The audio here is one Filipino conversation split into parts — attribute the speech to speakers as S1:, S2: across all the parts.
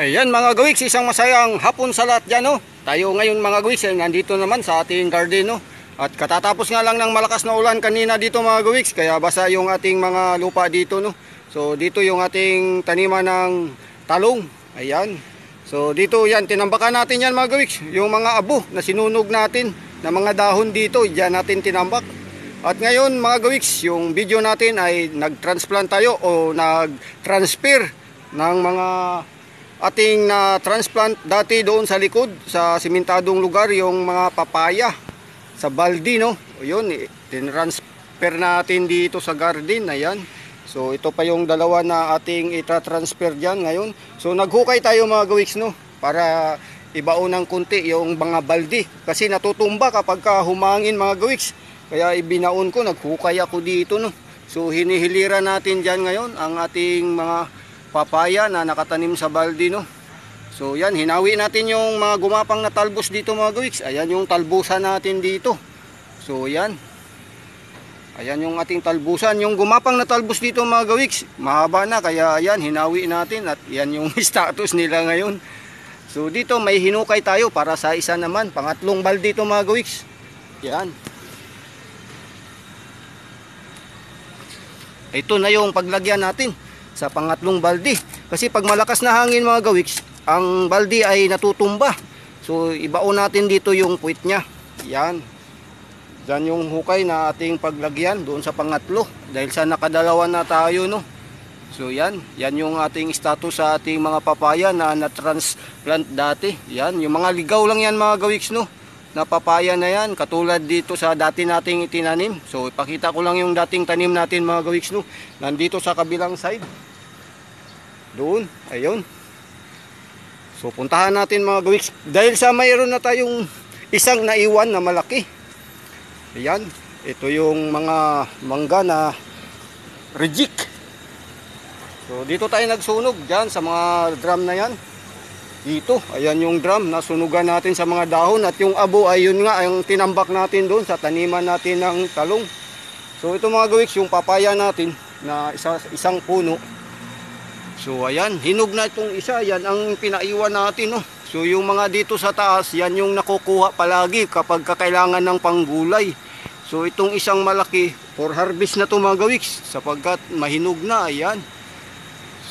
S1: Ayan mga gawiks, isang masayang hapon sa lahat dyan, no? Tayo ngayon mga gawiks, nandito naman sa ating garden, no? At katatapos nga lang ng malakas na ulan kanina dito mga gawiks, kaya basa yung ating mga lupa dito, no? So dito yung ating taniman ng talong. Ayan. So dito yan, tinambakan natin yan mga gawiks. Yung mga abo na sinunog natin na mga dahon dito, dyan natin tinambak. At ngayon mga gawiks, yung video natin ay nag-transplant tayo o nag-transfer ng mga ating na-transplant dati doon sa likod, sa simentadong lugar, yung mga papaya sa baldi, no? O yun, tinransfer natin dito sa garden, ayan. So ito pa yung dalawa na ating itra-transfer dyan ngayon. So naghukay tayo mga gawiks, no? Para ibaon ng kunti yung mga baldi. Kasi natutumba kapag humangin mga gawiks. Kaya ibinaon ko, naghukay ako dito, no? So hinihiliran natin dyan ngayon ang ating mga papaya na nakatanim sa baldi, no? So yan, hinawi natin yung mga gumapang na talbos dito mga gawiks. Ayan yung talbusan natin dito. So yan. Ayan yung ating talbusan. Yung gumapang na talbos dito mga gawiks, mahaba na, kaya ayan, hinawi natin. At yan yung status nila ngayon. So dito may hinukay tayo para sa isa naman, pangatlong baldi dito mga gawiks. Yan. Ito na yung paglagyan natin sa pangatlong baldi. Kasi pag malakas na hangin mga gawiks, ang baldi ay natutumba. So ibaon natin dito yung puwit niya. Yan. Diyan yung hukay na ating paglagyan doon sa pangatlo. Dahil sa nakadalawa na tayo, no. So yan. Yan yung ating status sa ating mga papaya na na-transplant dati. Yan. Yung mga ligaw lang yan mga gawiks, no. Na papaya na yan. Katulad dito sa dati nating itinanim. So ipakita ko lang yung dating tanim natin mga gawiks, no. Nandito sa kabilang side. Doon, ayun. So puntahan natin mga gawiks. Dahil sa mayroon na tayong isang naiwan na malaki. Ayan, ito yung mga mangga na reject. So dito tayo nagsunog dyan sa mga drum na yan. Dito, ayan yung drum na sunugan natin sa mga dahon. At yung abo ay yun nga, yung tinambak natin doon sa taniman natin ng talong. So ito mga gawiks, yung papaya natin na isang puno. So ayan, hinog na itong isa, yan ang pinaiwan natin, no. So yung mga dito sa taas, yan yung nakukuha palagi kapag kakailangan ng panggulay. So itong isang malaki, for harvest na to mga gawiks, sapagkat mahinog na, ayan.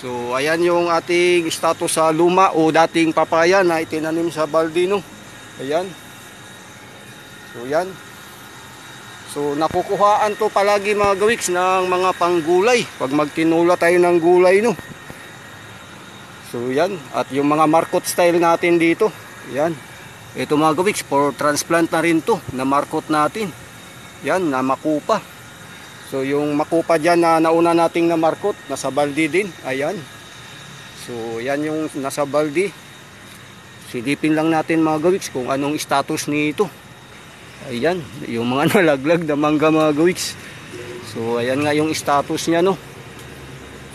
S1: So ayan yung ating status sa luma o dating papaya na itinanim sa baldi, no. Ayan. So yan. So nakukuhaan to palagi mga gawiks ng mga panggulay pag magtinula tayo ng gulay, no. So yan, at yung mga markot style natin dito, yan. Ito mga gawiks, for transplant na rin to, na markot natin. Yan, na makupa. So yung makupa dyan na nauna nating na markot, nasa baldi din, ayan. So yan yung nasa baldi. Silipin lang natin mga gawiks kung anong status nito. Ayan, yung mga nalaglag na mangga mga gawiks. So ayan nga yung status niya, no.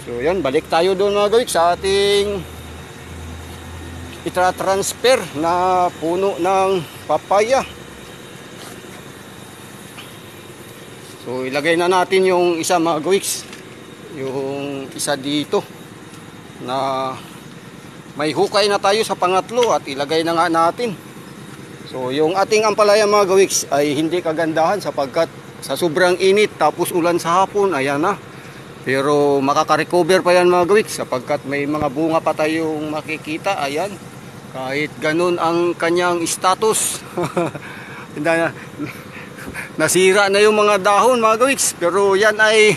S1: So yan, balik tayo doon mga gawiks sa ating itra-transfer na puno ng papaya. So ilagay na natin yung isa mga gawiks, yung isa dito na may hukay na tayo sa pangatlo at ilagay na nga natin. So yung ating ampalaya mga gawiks ay hindi kagandahan sapagkat sa sobrang init tapos ulan sa hapon, ayan na. Pero makaka-recover pa yan mga gawiks sapagkat may mga bunga pa tayong makikita, ayan. Kahit ganun ang kanyang status. Nasira na yung mga dahon mga gawiks, pero yan ay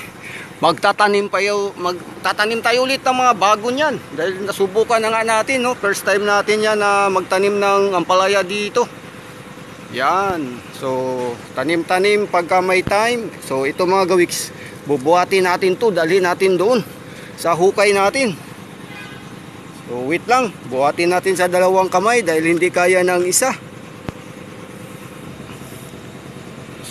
S1: magtatanim tayo ulit ng mga bago niyan. Dahil nasubukan na nga natin, no? First time natin yan na magtanim ng ampalaya dito. Yan. So tanim-tanim pagka may time. So ito mga gawiks, bubuhatin natin to, dalhin natin doon sa hukay natin. So wait lang, buhatin natin sa dalawang kamay dahil hindi kaya ng isa.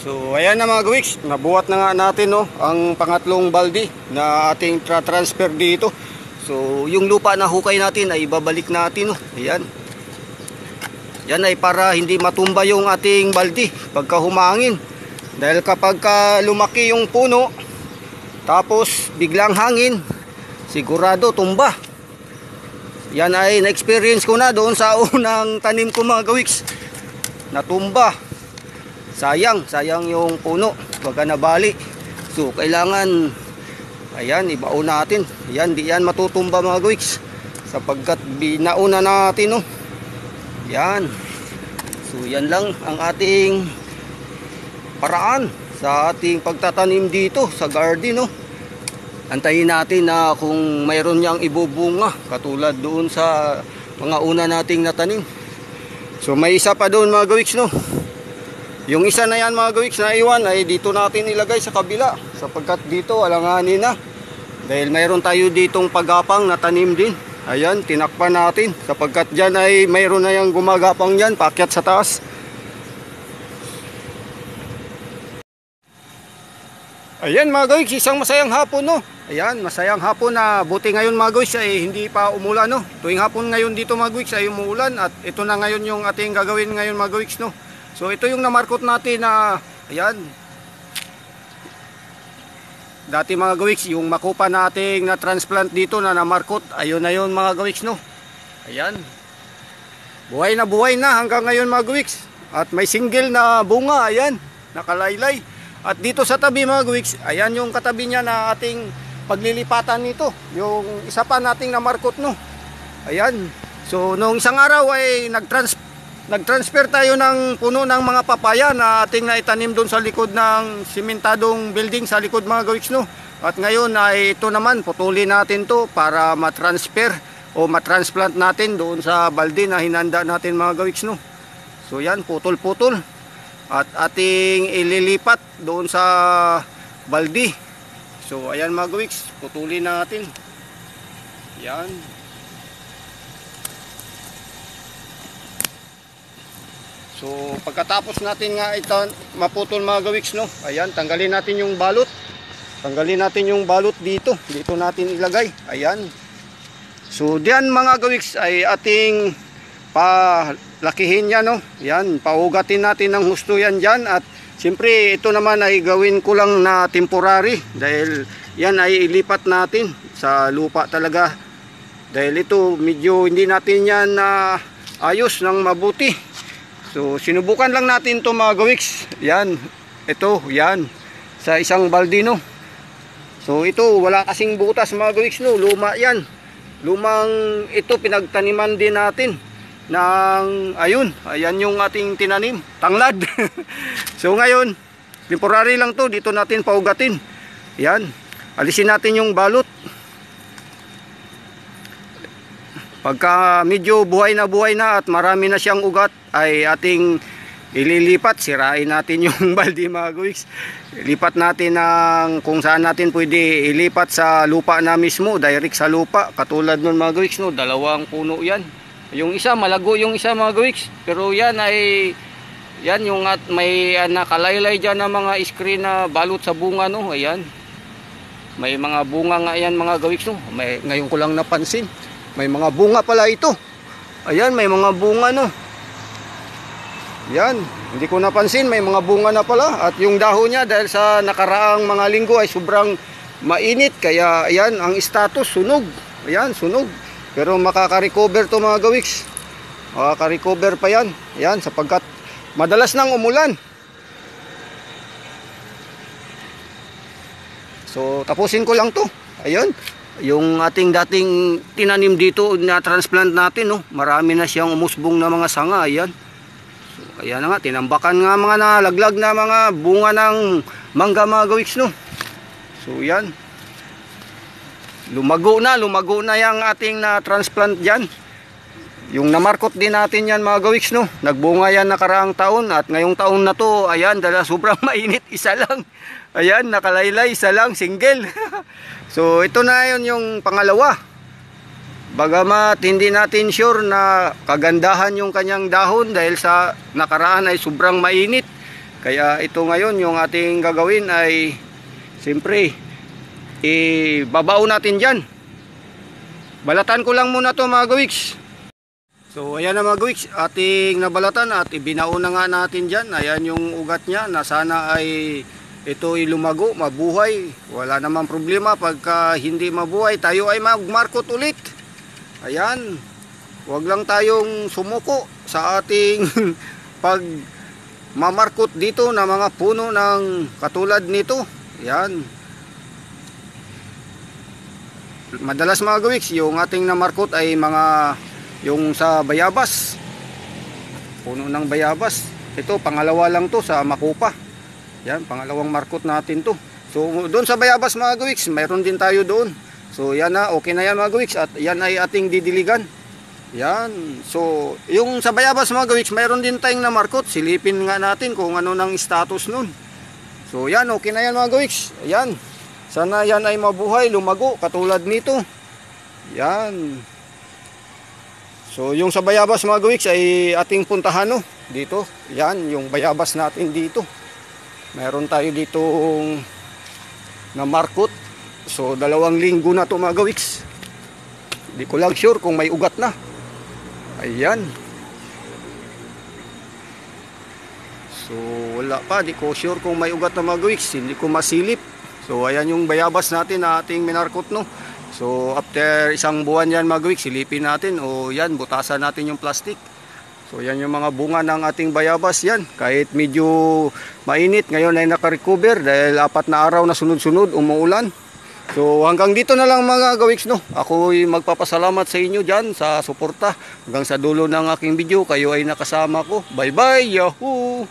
S1: So ayan na mga gawiks, nabuhat na nga natin, no, ang pangatlong baldi na ating transfer dito. So yung lupa na hukay natin ay ibabalik natin, no. Ayan. Yan ay para hindi matumba yung ating baldi pagka humangin. Dahil kapag lumaki yung puno tapos biglang hangin, sigurado tumba. Yan ay na-experience ko na doon sa unang tanim ko mga gawiks. Natumba. Sayang yung puno. Baga nabali. So kailangan, ayan, ibaon natin. Yan, di yan matutumba mga gawiks. Sapagkat binauna natin, no. Yan. So yan lang ang ating paraan sa ating pagtatanim dito sa garden, no. Antayin natin na kung mayroon niyang ibubunga katulad doon sa mga una nating natanim. So may isa pa doon mga gawiks, no. Yung isa na yan mga gawiks na iwan ay dito natin ilagay sa kabila, sapagkat dito alanganin na. Dahil mayroon tayo ditong pagapang na tanim din. Ayan, tinakpan natin sapagkat dyan ay mayroon na yung gumagapang dyan, paakyat sa taas. Ayan mga gawiks, isang masayang hapon, no. Ayan, masayang hapon na buti ngayon mga gawiks ay hindi pa umulan, no. Tuwing hapon ngayon dito mga gawiks ay umuulan at ito na ngayon yung ating gagawin ngayon mga gawiks, no. So ito yung namarkot natin na, ayan. Dati mga gawiks, yung makupa nating na transplant dito na namarkot, ayun na yun mga gawiks, no. Ayan. Buhay na hanggang ngayon mga gawiks. At may single na bunga, ayan, nakalaylay. At dito sa tabi mga gawiks, ayan yung katabi niya na ating paglilipatan nito. Yung isa pa nating namarkot, no. Ayan. So nung isang araw ay nagtransfer tayo ng puno ng mga papaya na ating naitanim doon sa likod ng simentadong building sa likod mga gawiks, no. At ngayon ay ito naman, putulin natin to para matransfer o matransplant natin doon sa balde na hinanda natin mga gawiks, no. So yan, putol-putol. At ating ililipat doon sa balde. So ayan mga gawiks, putulin natin. Yan. So pagkatapos natin nga ito maputol mga gawiks, no. Ayan, tanggalin natin yung balot. Tanggalin natin yung balot dito. Dito natin ilagay. Ayan. So diyan mga gawiks ay ating palakihin yan, no. Yan, paugatin natin ng husto yan dyan. At siyempre ito naman ay gawin ko lang na temporary. Dahil yan ay ilipat natin sa lupa talaga. Dahil ito medyo hindi natin yan na ayos ng mabuti. So sinubukan lang natin to mga gawiks. Yan, ito, yan, sa isang balde, no. So ito wala kasing butas mga gawiks, no. Luma yan. Lumang ito pinagtaniman din natin ng, ayun, ayan yung ating tinanim, tanglad. So ngayon, temporary lang to, dito natin paugatin. Yan, alisin natin yung balot. Pagka medyo buhay na at marami na siyang ugat, ay ating ililipat, sirain natin yung balde mga gawiks. Lipat natin ng kung saan natin pwede ilipat sa lupa na mismo, direct sa lupa. Katulad nun mga gawiks, no, dalawang puno yan. Yung isa malago, yung isa mga gawiks, pero yan ay yan yung at may nakalaylay dyan na mga screen na balot sa bunga, no. Ayan, may mga bunga nga yan mga gawiks, no. Ngayon ko lang napansin, may mga bunga pala ito. Ayan, may mga bunga, no. Yan, hindi ko napansin, may mga bunga na pala. At yung dahon niya dahil sa nakaraang mga linggo ay sobrang mainit, kaya ayan ang status, sunog. Ayan, sunog. Pero makaka-recover to mga gawiks. Makaka-recover pa yan. Yan, sapagkat madalas nang umulan. So tapusin ko lang to. Ayun, yung ating dating tinanim dito na transplant natin, no. Marami na siyang umusbong na mga sanga. Ayan. So ayan na nga, tinambakan nga mga nalaglag na mga bunga ng mangga mga gawiks, no. So yan, lumago na yung ating na transplant dyan. Yung namarkot din natin yan mga gawiks, no. Nagbunga yan nakaraang taon at ngayong taon na to, ayan, dahil sobrang mainit, isa lang. Ayan, nakalaylay, isa lang, single. So ito na yun yung pangalawa. Bagamat hindi natin sure na kagandahan yung kanyang dahon dahil sa nakaraan ay sobrang mainit. Kaya ito ngayon yung ating gagawin ay siyempre ibabao natin dyan. Balatan ko lang muna to mga gawiks. So ayan na mga gawiks, ating nabalatan at ibinao na nga natin dyan. Ayan yung ugat niya na sana ay ito ay lumago, mabuhay. Wala namang problema pagka hindi mabuhay, tayo ay magmarkot ulit. Ayan. Huwag lang tayong sumuko sa ating pag mamarkot dito na mga puno ng katulad nito. Yan. Madalas mga gawiks, yung ating namarkot ay mga yung sa bayabas. Puno ng bayabas. Ito, pangalawa lang to sa Makupa. Yan, pangalawang markot natin to. So, doon sa bayabas mga gawiks, mayroon din tayo doon. So, yan na, okay na yan mga gawiks. At yan ay ating didiligan. Yan. So, yung sa bayabas mga gawiks, mayroon din tayong namarkot. Silipin nga natin kung ano nang status nun. So, yan. Okay na yan mga gawiks. Yan. Sana yan ay mabuhay, lumago, katulad nito. Yan. So, yung sa bayabas mga gawiks ay ating puntahan no. Dito. Yan, yung bayabas natin dito. Mayroon tayo ditong namarkot. So, 2 linggo na to mga gawiks. Hindi ko lang sure kung may ugat na. Ayan. So wala pa, di ko sure kung may ugat na mga gawiks. Hindi ko masilip. So ayan yung bayabas natin na ating minarkot no. So after 1 buwan yan mga gawiks, silipin natin. O yan, butasan natin yung plastic. So yan yung mga bunga ng ating bayabas yan. Kahit medyo mainit, ngayon ay nakarecover dahil 4 na araw na sunod-sunod umuulan. So hanggang dito na lang mga gawiks no. Ako'y magpapasalamat sa inyo dyan sa suporta. Hanggang sa dulo ng aking video, kayo ay nakasama ko. Bye bye, yahoo!